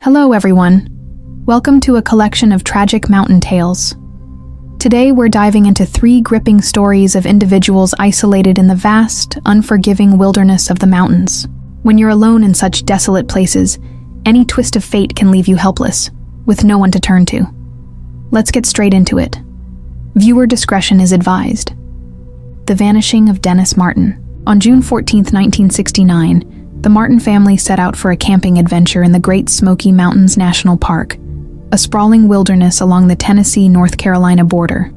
Hello everyone. Welcome to a collection of tragic mountain tales. Today we're diving into 3 gripping stories of individuals isolated in the vast, unforgiving wilderness of the mountains. When you're alone in such desolate places, any twist of fate can leave you helpless, with no one to turn to. Let's get straight into it. Viewer discretion is advised. The vanishing of Dennis Martin. On June 14, 1969, the Martin family set out for a camping adventure in the Great Smoky Mountains National Park, a sprawling wilderness along the Tennessee-North Carolina border.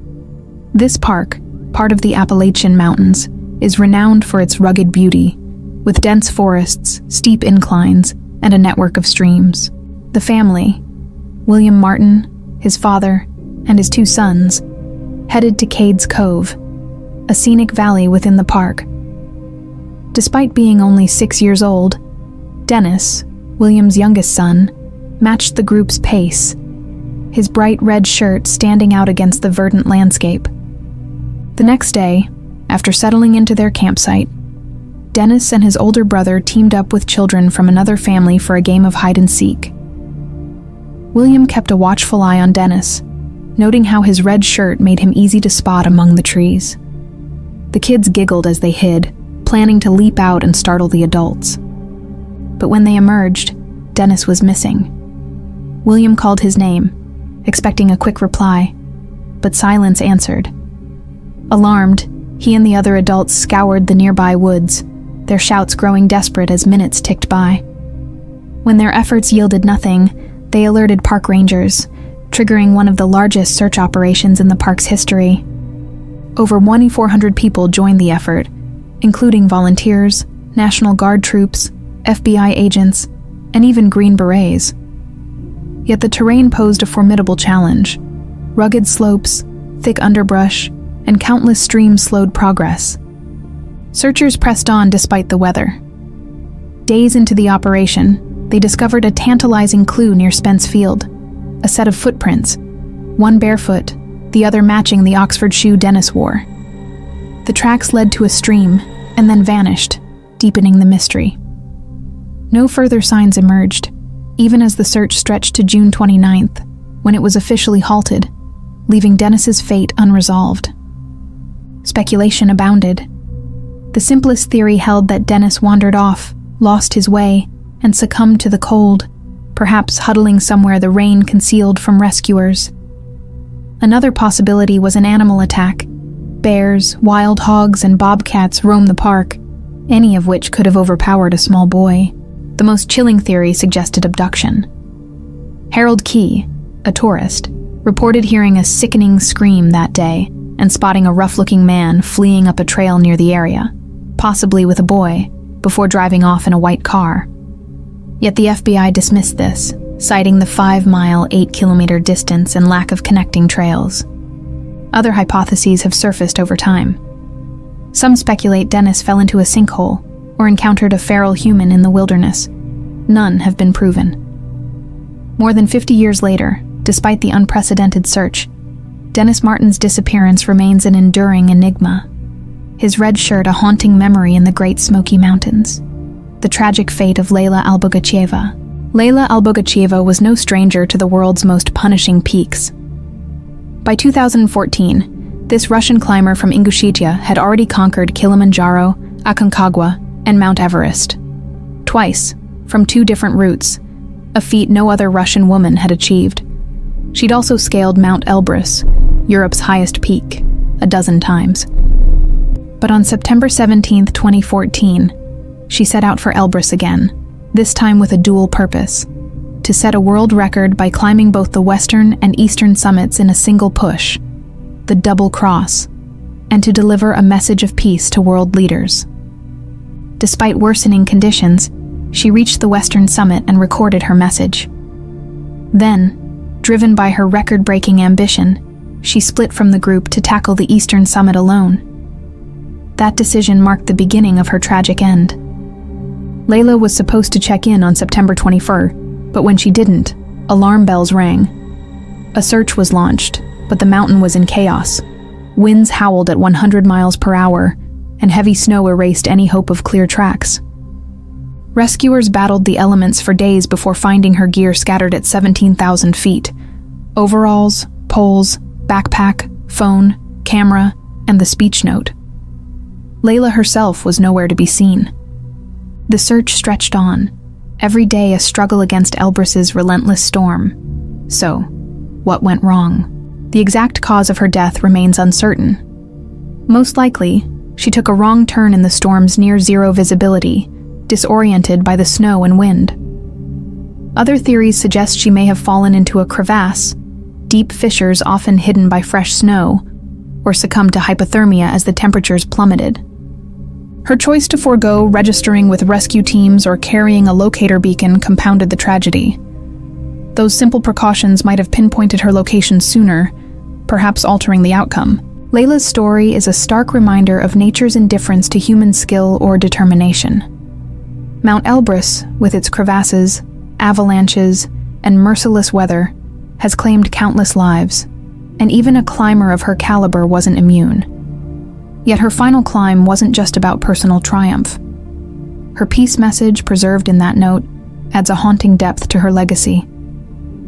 This park, part of the Appalachian Mountains, is renowned for its rugged beauty, with dense forests, steep inclines, and a network of streams. The family, William Martin, his father, and his 2 sons, headed to Cades Cove, a scenic valley within the park. Despite being only 6 years old, Dennis, William's youngest son, matched the group's pace, his bright red shirt standing out against the verdant landscape. The next day, after settling into their campsite, Dennis and his older brother teamed up with children from another family for a game of hide-and-seek. William kept a watchful eye on Dennis, noting how his red shirt made him easy to spot among the trees. The kids giggled as they hid, planning to leap out and startle the adults. But when they emerged, Dennis was missing. William called his name, expecting a quick reply, but silence answered. Alarmed, he and the other adults scoured the nearby woods, their shouts growing desperate as minutes ticked by. When their efforts yielded nothing, they alerted park rangers, triggering one of the largest search operations in the park's history. Over 2,400 people joined the effort, including volunteers, National Guard troops, FBI agents, and even Green Berets. Yet the terrain posed a formidable challenge. Rugged slopes, thick underbrush, and countless streams slowed progress. Searchers pressed on despite the weather. Days into the operation, they discovered a tantalizing clue near Spence Field, a set of footprints, one barefoot, the other matching the Oxford shoe Dennis wore. The tracks led to a stream, and then vanished, deepening the mystery. No further signs emerged, even as the search stretched to June 29th, when it was officially halted, leaving Dennis's fate unresolved. Speculation abounded. The simplest theory held that Dennis wandered off, lost his way, and succumbed to the cold, perhaps huddling somewhere the rain concealed from rescuers. Another possibility was an animal attack. Bears, wild hogs, and bobcats roam the park, any of which could have overpowered a small boy. The most chilling theory suggested abduction. Harold Key, a tourist, reported hearing a sickening scream that day and spotting a rough-looking man fleeing up a trail near the area, possibly with a boy, before driving off in a white car. Yet the FBI dismissed this, citing the 5-mile, 8-kilometer distance and lack of connecting trails. Other hypotheses have surfaced over time. Some speculate Dennis fell into a sinkhole or encountered a feral human in the wilderness. None have been proven. More than 50 years later, despite the unprecedented search, Dennis Martin's disappearance remains an enduring enigma. His red shirt a haunting memory in the Great Smoky Mountains. The tragic fate of Leila Albogachieva. Leila Albogachieva was no stranger to the world's most punishing peaks. By 2014, this Russian climber from Ingushetia had already conquered Kilimanjaro, Aconcagua, and Mount Everest. Twice, from 2 different routes, a feat no other Russian woman had achieved. She'd also scaled Mount Elbrus, Europe's highest peak, 12 times. But on September 17, 2014, she set out for Elbrus again, this time with a dual purpose: to set a world record by climbing both the western and eastern summits in a single push, the double cross, and to deliver a message of peace to world leaders. Despite worsening conditions, she reached the western summit and recorded her message. Then, driven by her record-breaking ambition, she split from the group to tackle the eastern summit alone. That decision marked the beginning of her tragic end. Leila was supposed to check in on September 21st, but when she didn't, alarm bells rang. A search was launched, but the mountain was in chaos. Winds howled at 100 miles per hour, and heavy snow erased any hope of clear tracks. Rescuers battled the elements for days before finding her gear scattered at 17,000 feet. Overalls, poles, backpack, phone, camera, and the speech note. Leila herself was nowhere to be seen. The search stretched on, every day a struggle against Elbrus's relentless storm. So, what went wrong? The exact cause of her death remains uncertain. Most likely, she took a wrong turn in the storm's near-zero visibility, disoriented by the snow and wind. Other theories suggest she may have fallen into a crevasse, deep fissures often hidden by fresh snow, or succumbed to hypothermia as the temperatures plummeted. Her choice to forego registering with rescue teams or carrying a locator beacon compounded the tragedy. Those simple precautions might have pinpointed her location sooner, perhaps altering the outcome. Leila's story is a stark reminder of nature's indifference to human skill or determination. Mount Elbrus, with its crevasses, avalanches, and merciless weather, has claimed countless lives, and even a climber of her caliber wasn't immune. Yet her final climb wasn't just about personal triumph. Her peace message, preserved in that note, adds a haunting depth to her legacy,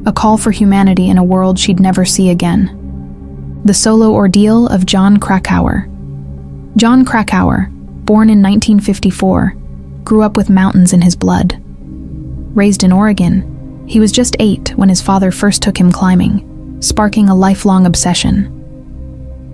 a call for humanity in a world she'd never see again. The solo ordeal of John Krakauer. John Krakauer, born in 1954, grew up with mountains in his blood. Raised in Oregon, he was just 8 when his father first took him climbing, sparking a lifelong obsession.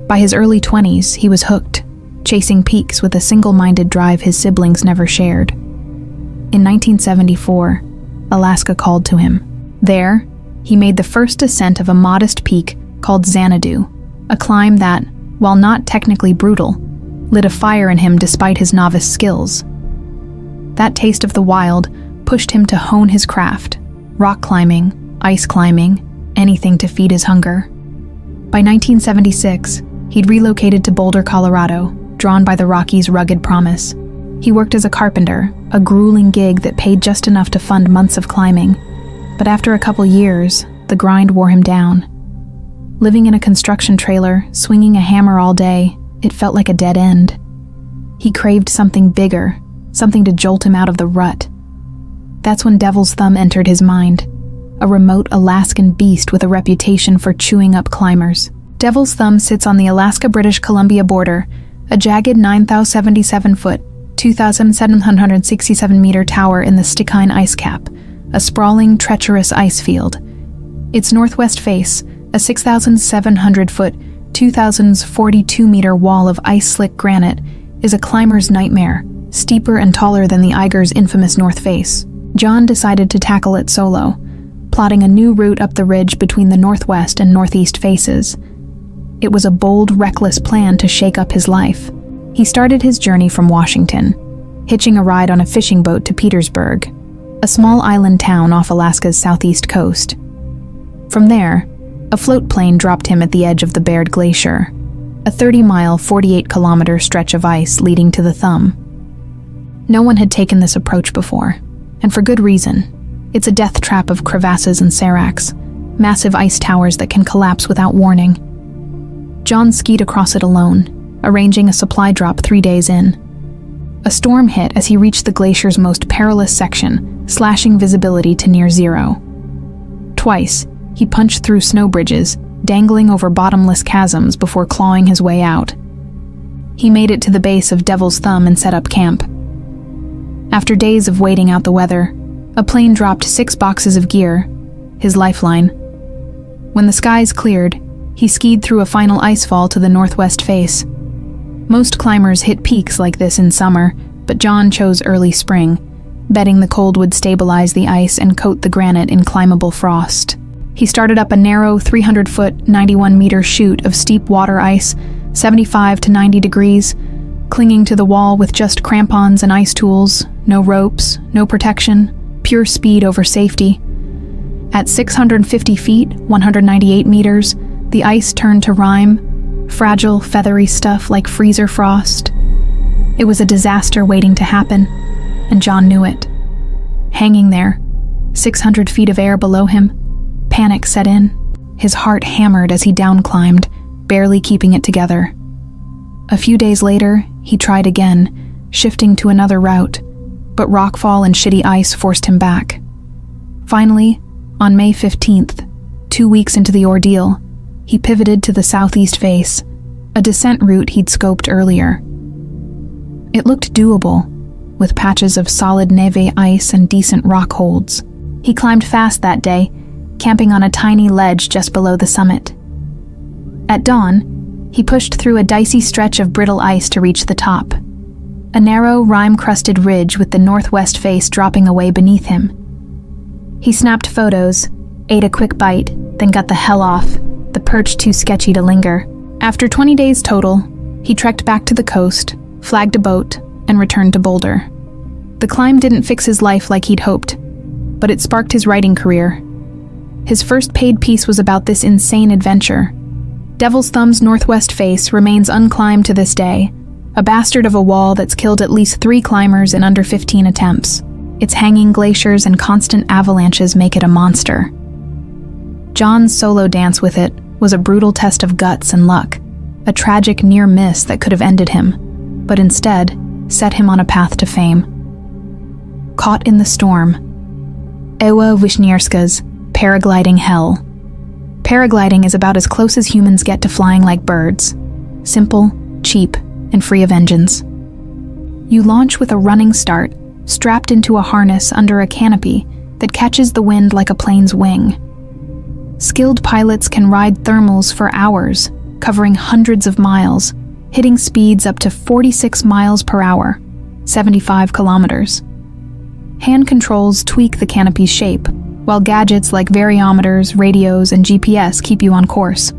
By his early 20s, he was hooked, chasing peaks with a single-minded drive his siblings never shared. In 1974, Alaska called to him. There, he made the first ascent of a modest peak called Xanadu, a climb that, while not technically brutal, lit a fire in him despite his novice skills. That taste of the wild pushed him to hone his craft, rock climbing, ice climbing, anything to feed his hunger. By 1976, he'd relocated to Boulder, Colorado, drawn by the Rockies' rugged promise. He worked as a carpenter, a grueling gig that paid just enough to fund months of climbing. But after a couple years, the grind wore him down. Living in a construction trailer, swinging a hammer all day, it felt like a dead end. He craved something bigger, something to jolt him out of the rut. That's when Devil's Thumb entered his mind, a remote Alaskan beast with a reputation for chewing up climbers. Devil's Thumb sits on the Alaska-British Columbia border, a jagged 9,077-foot, 2,767-meter tower in the Stikine ice cap, a sprawling, treacherous ice field. Its northwest face, a 6,700-foot, 2,042-meter wall of ice-slick granite, is a climber's nightmare, steeper and taller than the Eiger's infamous north face. John decided to tackle it solo, plotting a new route up the ridge between the northwest and northeast faces. It was a bold, reckless plan to shake up his life. He started his journey from Washington, hitching a ride on a fishing boat to Petersburg, a small island town off Alaska's southeast coast. From there, a float plane dropped him at the edge of the Baird Glacier, a 30-mile, 48-kilometer stretch of ice leading to the Thumb. No one had taken this approach before, and for good reason. It's a death trap of crevasses and seracs, massive ice towers that can collapse without warning. John skied across it alone, arranging a supply drop 3 days in. A storm hit as he reached the glacier's most perilous section, slashing visibility to near zero. Twice, he punched through snow bridges, dangling over bottomless chasms before clawing his way out. He made it to the base of Devil's Thumb and set up camp. After days of waiting out the weather, a plane dropped 6 boxes of gear, his lifeline. When the skies cleared, he skied through a final icefall to the northwest face. Most climbers hit peaks like this in summer, but John chose early spring, betting the cold would stabilize the ice and coat the granite in climbable frost. He started up a narrow 300-foot, 91-meter chute of steep water ice, 75 to 90 degrees, clinging to the wall with just crampons and ice tools, no ropes, no protection, pure speed over safety. At 650 feet, 198 meters, the ice turned to rime, fragile, feathery stuff like freezer frost. It was a disaster waiting to happen, and John knew it. Hanging there, 600 feet of air below him, panic set in. His heart hammered as he down-climbed, barely keeping it together. A few days later, he tried again, shifting to another route, but rockfall and shitty ice forced him back. Finally, on May 15th, 2 weeks into the ordeal, he pivoted to the southeast face, a descent route he'd scoped earlier. It looked doable, with patches of solid neve ice and decent rock holds. He climbed fast that day, camping on a tiny ledge just below the summit. At dawn, he pushed through a dicey stretch of brittle ice to reach the top, a narrow, rime-crusted ridge with the northwest face dropping away beneath him. He snapped photos, ate a quick bite, then got the hell off, the perch too sketchy to linger. After 20 days total, he trekked back to the coast, flagged a boat, and returned to Boulder. The climb didn't fix his life like he'd hoped, but it sparked his writing career. His first paid piece was about this insane adventure. Devil's Thumb's northwest face remains unclimbed to this day, a bastard of a wall that's killed at least 3 climbers in under 15 attempts. Its hanging glaciers and constant avalanches make it a monster. John's solo dance with it was a brutal test of guts and luck, a tragic near miss that could have ended him, but instead set him on a path to fame. Caught in the Storm, Ewa Wisnierska's paragliding hell. Paragliding is about as close as humans get to flying like birds. Simple, cheap, and free of engines. You launch with a running start, strapped into a harness under a canopy that catches the wind like a plane's wing. Skilled pilots can ride thermals for hours, covering hundreds of miles, hitting speeds up to 46 miles per hour, 75 kilometers. Hand controls tweak the canopy's shape, while gadgets like variometers, radios, and GPS keep you on course.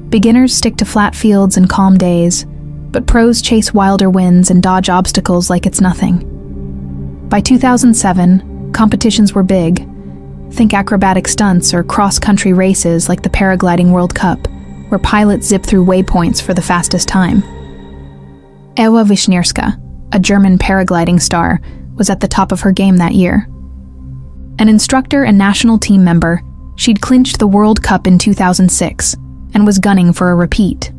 Beginners stick to flat fields and calm days, but pros chase wilder winds and dodge obstacles like it's nothing. By 2007, competitions were big. Think acrobatic stunts or cross-country races like the Paragliding World Cup, where pilots zip through waypoints for the fastest time. Ewa Wisnierska, a German paragliding star, was at the top of her game that year. An instructor and national team member, she'd clinched the World Cup in 2006 and was gunning for a repeat.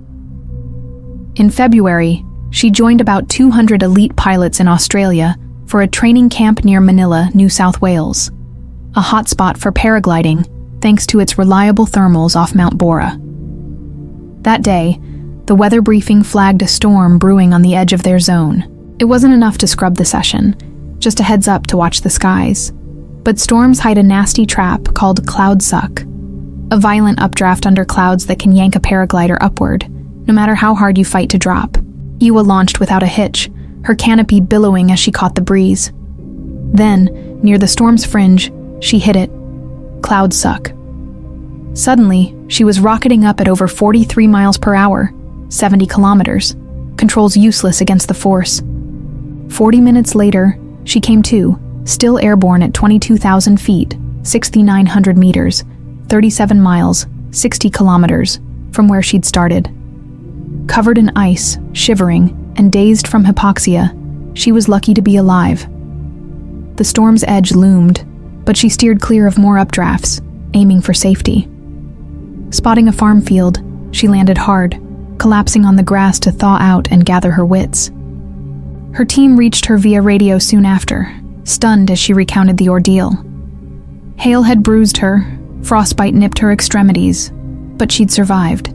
In February, she joined about 200 elite pilots in Australia for a training camp near Manila, New South Wales, a hotspot for paragliding thanks to its reliable thermals off Mount Bora. That day, the weather briefing flagged a storm brewing on the edge of their zone. It wasn't enough to scrub the session, just a heads up to watch the skies. But storms hide a nasty trap called cloud suck, a violent updraft under clouds that can yank a paraglider upward, no matter how hard you fight to drop. Ewa launched without a hitch, her canopy billowing as she caught the breeze. Then, near the storm's fringe, she hit it. Cloud suck. Suddenly, she was rocketing up at over 43 miles per hour, 70 kilometers, controls useless against the force. 40 minutes later, she came to, still airborne at 22,000 feet, 6,900 meters, 37 miles, 60 kilometers, from where she'd started. Covered in ice, shivering, and dazed from hypoxia, she was lucky to be alive. The storm's edge loomed, but she steered clear of more updrafts, aiming for safety. Spotting a farm field, she landed hard, collapsing on the grass to thaw out and gather her wits. Her team reached her via radio soon after, stunned as she recounted the ordeal. Hail had bruised her, frostbite nipped her extremities, but she'd survived.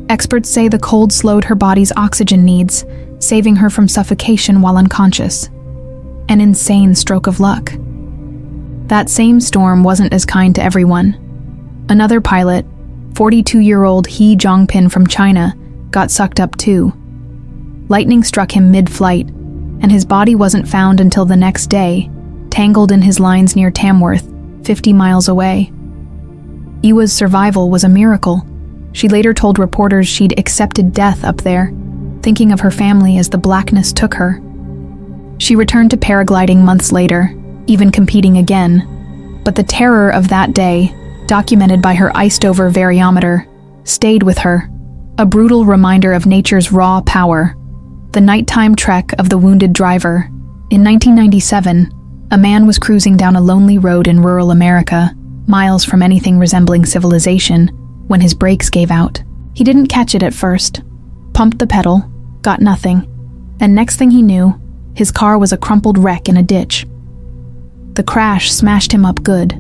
Experts say the cold slowed her body's oxygen needs, saving her from suffocation while unconscious. An insane stroke of luck. That same storm wasn't as kind to everyone. Another pilot, 42-year-old He Zhongpin from China, got sucked up too. Lightning struck him mid-flight, and his body wasn't found until the next day, tangled in his lines near Tamworth, 50 miles away. Ewa's survival was a miracle. She later told reporters she'd accepted death up there, thinking of her family as the blackness took her. She returned to paragliding months later, even competing again, but the terror of that day, documented by her iced-over variometer, stayed with her, a brutal reminder of nature's raw power. The nighttime trek of the wounded driver. In 1997, a man was cruising down a lonely road in rural America, miles from anything resembling civilization, when his brakes gave out. He didn't catch it at first, pumped the pedal, got nothing, and next thing he knew, His car was a crumpled wreck in a ditch. The crash smashed him up good.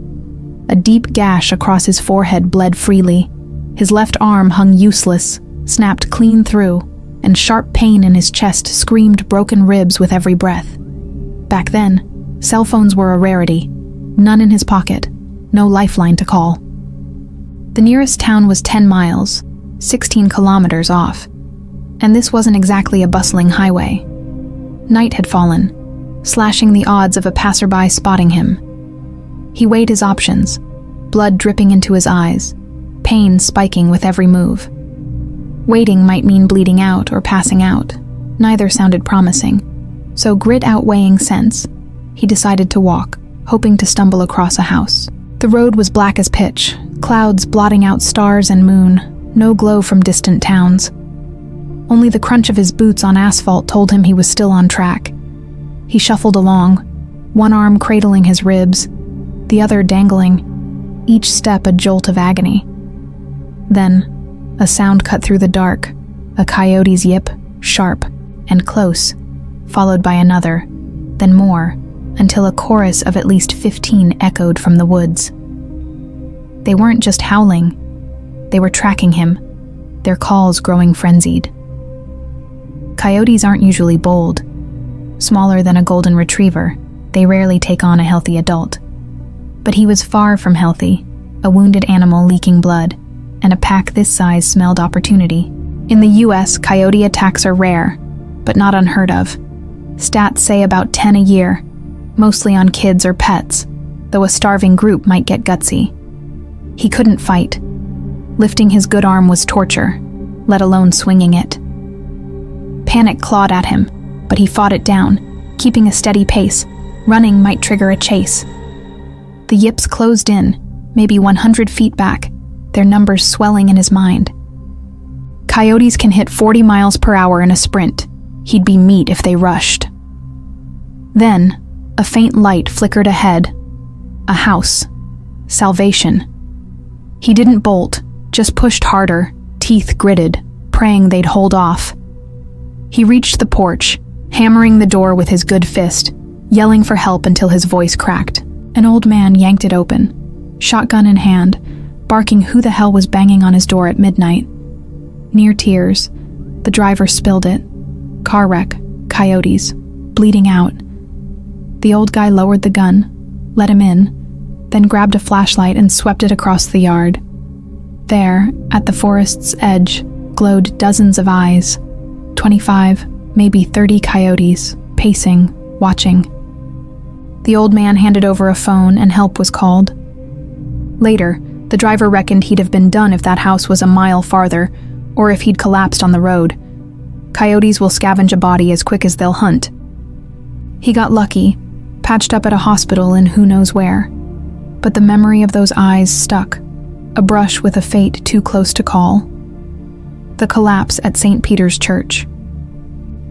A deep gash across his forehead bled freely. His left arm hung useless, snapped clean through, and sharp pain in his chest screamed broken ribs with every breath. Back then, cell phones were a rarity. None in his pocket, no lifeline to call. The nearest town was 10 miles, 16 kilometers off, and this wasn't exactly a bustling highway. Night had fallen, slashing the odds of a passerby spotting him. He weighed his options, blood dripping into his eyes, pain spiking with every move. Waiting might mean bleeding out or passing out. Neither sounded promising, so grit outweighing sense, he decided to walk, hoping to stumble across a house. The road was black as pitch, clouds blotting out stars and moon, no glow from distant towns. Only the crunch of his boots on asphalt told him he was still on track. He shuffled along, one arm cradling his ribs, the other dangling, each step a jolt of agony. Then, a sound cut through the dark, a coyote's yip, sharp and close, followed by another, then more, until a chorus of at least 15 echoed from the woods. They weren't just howling, they were tracking him, their calls growing frenzied. Coyotes aren't usually bold. Smaller than a golden retriever, they rarely take on a healthy adult. But he was far from healthy, a wounded animal leaking blood, and a pack this size smelled opportunity. In the US, coyote attacks are rare, but not unheard of. Stats say about 10 a year, mostly on kids or pets, though a starving group might get gutsy. He couldn't fight. Lifting his good arm was torture, let alone swinging it. Panic clawed at him, but he fought it down, keeping a steady pace. Running might trigger a chase. The yips closed in, maybe 100 feet back, their numbers swelling in his mind. Coyotes can hit 40 miles per hour in a sprint. He'd be meat if they rushed. Then, a faint light flickered ahead. A house. Salvation. He didn't bolt, just pushed harder, teeth gritted, praying they'd hold off. He reached the porch, hammering the door with his good fist, yelling for help until his voice cracked. An old man yanked it open, shotgun in hand, barking who the hell was banging on his door at midnight. Near tears, the driver spilled it. Car wreck, coyotes, bleeding out. The old guy lowered the gun, let him in, then grabbed a flashlight and swept it across the yard. There, at the forest's edge, glowed dozens of eyes. 25, maybe 30 coyotes, pacing, watching. The old man handed over a phone and help was called. Later, the driver reckoned he'd have been done if that house was a mile farther, or if he'd collapsed on the road. Coyotes will scavenge a body as quick as they'll hunt. He got lucky, patched up at a hospital in who knows where. But the memory of those eyes stuck, a brush with a fate too close to call. The collapse at St. Peter's Church.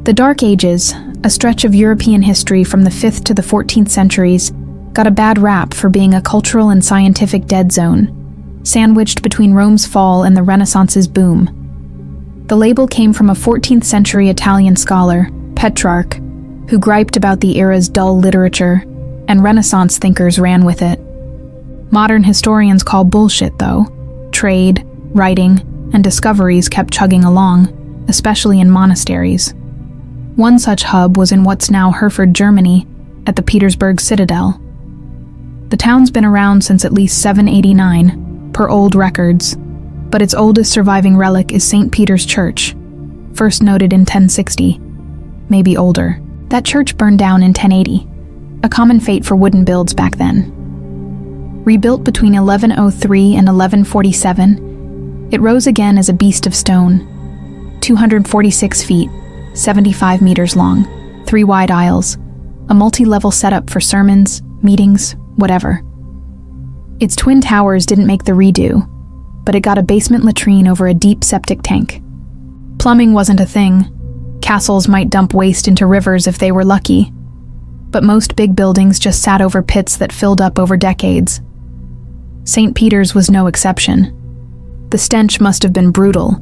The Dark Ages, a stretch of European history from the 5th to the 14th centuries, got a bad rap for being a cultural and scientific dead zone, sandwiched between Rome's fall and the Renaissance's boom. The label came from a 14th century Italian scholar, Petrarch, who griped about the era's dull literature, and Renaissance thinkers ran with it. Modern historians call bullshit, though. Trade, writing, and discoveries kept chugging along, especially in monasteries. One such hub was in what's now Hereford, Germany, at the Petersburg Citadel. The town's been around since at least 789, per old records, but its oldest surviving relic is St. Peter's Church, first noted in 1060, maybe older. That church burned down in 1080, a common fate for wooden builds back then. Rebuilt between 1103 and 1147, it rose again as a beast of stone, 246 feet, 75 meters long, 3 wide aisles, a multi-level setup for sermons, meetings, whatever. Its twin towers didn't make the redo, but it got a basement latrine over a deep septic tank. Plumbing wasn't a thing. Castles might dump waste into rivers if they were lucky, but most big buildings just sat over pits that filled up over decades. St. Peter's was no exception. The stench must have been brutal.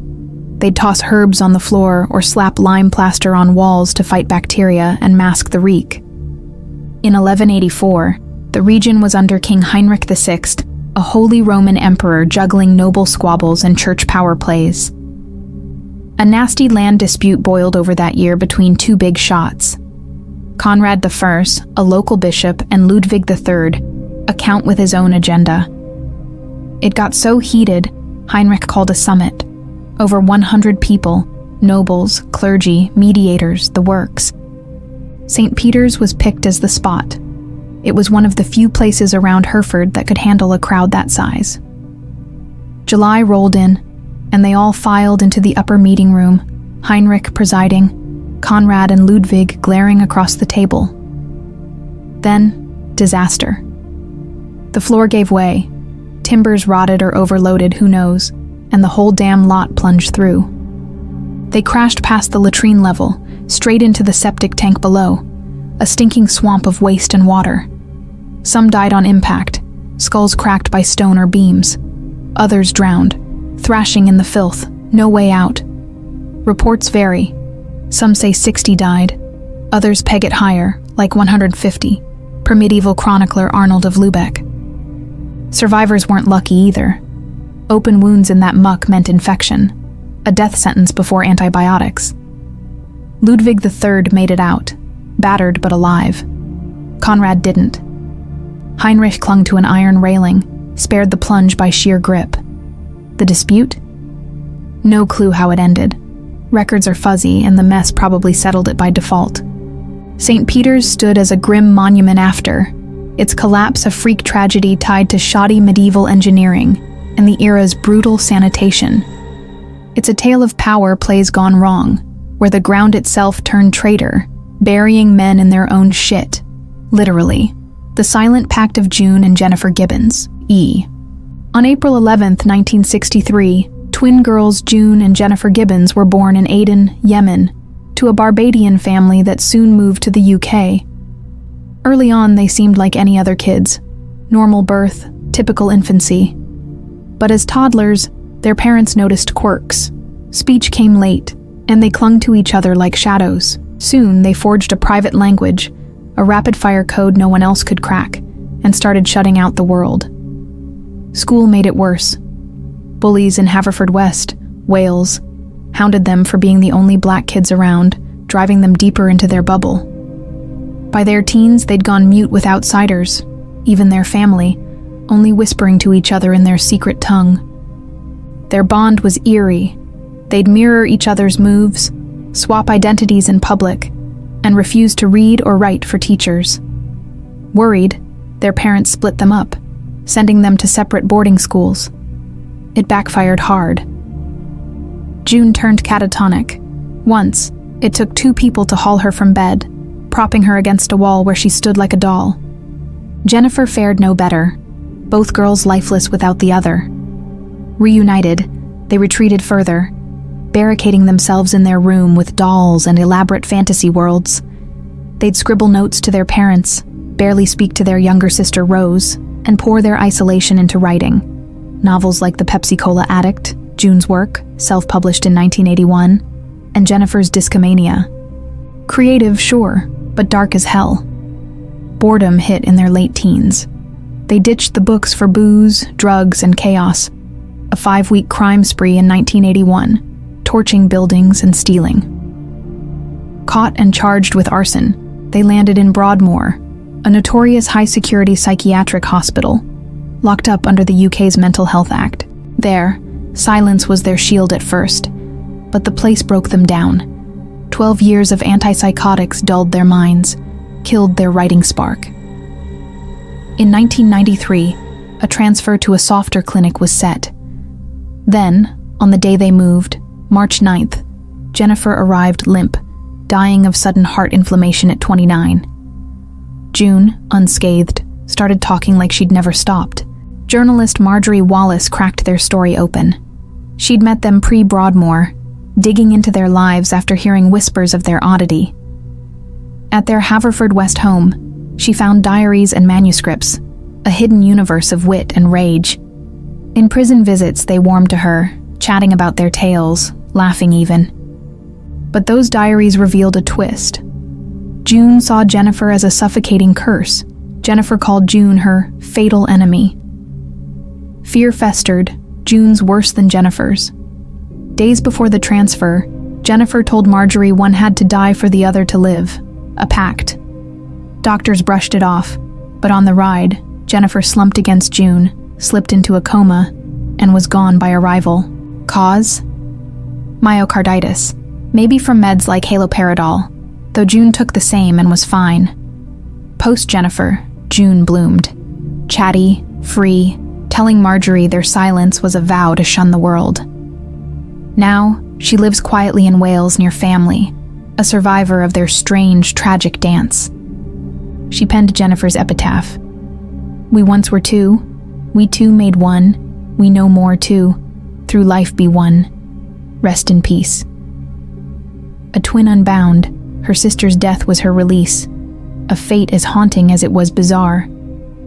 They'd toss herbs on the floor or slap lime plaster on walls to fight bacteria and mask the reek. In 1184, the region was under King Heinrich VI, a Holy Roman Emperor juggling noble squabbles and church power plays. A nasty land dispute boiled over that year between two big shots. Conrad I, a local bishop, and Ludwig III, a count with his own agenda. It got so heated, Heinrich called a summit. Over 100 people, nobles, clergy, mediators, the works. St. Peter's was picked as the spot. It was one of the few places around Hereford that could handle a crowd that size. July rolled in, and they all filed into the upper meeting room, Heinrich presiding, Conrad and Ludwig glaring across the table. Then, disaster. The floor gave way. Timbers rotted or overloaded, who knows, and the whole damn lot plunged through. They crashed past the latrine level, straight into the septic tank below, a stinking swamp of waste and water. Some died on impact, skulls cracked by stone or beams. Others drowned, thrashing in the filth, no way out. Reports vary. Some say 60 died. Others peg it higher, like 150, per medieval chronicler Arnold of Lübeck. Survivors weren't lucky either. Open wounds in that muck meant infection, a death sentence before antibiotics. Ludwig III made it out, battered but alive. Conrad didn't. Heinrich clung to an iron railing, spared the plunge by sheer grip. The dispute? No clue how it ended. Records are fuzzy, and the mess probably settled it by default. St. Peter's stood as a grim monument after, its collapse a freak tragedy tied to shoddy medieval engineering and the era's brutal sanitation. It's a tale of power plays gone wrong, where the ground itself turned traitor, burying men in their own shit. Literally. The Silent Pact of June and Jennifer Gibbons, E. On April 11, 1963, twin girls June and Jennifer Gibbons were born in Aden, Yemen, to a Barbadian family that soon moved to the UK. Early on, they seemed like any other kids. Normal birth, typical infancy. But as toddlers, their parents noticed quirks. Speech came late, and they clung to each other like shadows. Soon, they forged a private language, a rapid-fire code no one else could crack, and started shutting out the world. School made it worse. Bullies in Haverfordwest, Wales, hounded them for being the only black kids around, driving them deeper into their bubble. By their teens, they'd gone mute with outsiders, even their family, only whispering to each other in their secret tongue. Their bond was eerie. They'd mirror each other's moves, swap identities in public, and refuse to read or write for teachers. Worried, their parents split them up, sending them to separate boarding schools. It backfired hard. June turned catatonic. Once, it took 2 people to haul her from bed, propping her against a wall where she stood like a doll. Jennifer fared no better, both girls lifeless without the other. Reunited, they retreated further, barricading themselves in their room with dolls and elaborate fantasy worlds. They'd scribble notes to their parents, barely speak to their younger sister Rose, and pour their isolation into writing. Novels like The Pepsi-Cola Addict, June's work, self-published in 1981, and Jennifer's Discomania. Creative, sure, but dark as hell. Boredom hit in their late teens. They ditched the books for booze, drugs, and chaos. A 5-week crime spree in 1981, torching buildings and stealing. Caught and charged with arson, they landed in Broadmoor, a notorious high-security psychiatric hospital, locked up under the UK's Mental Health Act. There, silence was their shield at first, but the place broke them down. 12 years of antipsychotics dulled their minds, killed their writing spark. In 1993, a transfer to a softer clinic was set. Then, on the day they moved, March 9th, Jennifer arrived limp, dying of sudden heart inflammation at 29. June, unscathed, started talking like she'd never stopped. Journalist Marjorie Wallace cracked their story open. She'd met them pre-Broadmoor, digging into their lives after hearing whispers of their oddity. At their Haverfordwest home, she found diaries and manuscripts, a hidden universe of wit and rage. In prison visits, they warmed to her, chatting about their tales, laughing even. But those diaries revealed a twist. June saw Jennifer as a suffocating curse. Jennifer called June her fatal enemy. Fear festered, June's worse than Jennifer's. Days before the transfer, Jennifer told Marjorie one had to die for the other to live. A pact. Doctors brushed it off, but on the ride, Jennifer slumped against June, slipped into a coma, and was gone by arrival. Cause? Myocarditis. Maybe from meds like haloperidol, though June took the same and was fine. Post-Jennifer, June bloomed. Chatty, free, telling Marjorie their silence was a vow to shun the world. Now, she lives quietly in Wales near family, a survivor of their strange, tragic dance. She penned Jennifer's epitaph. We once were two, we two made one, we no more two, through life be one. Rest in peace. A twin unbound, her sister's death was her release, a fate as haunting as it was bizarre.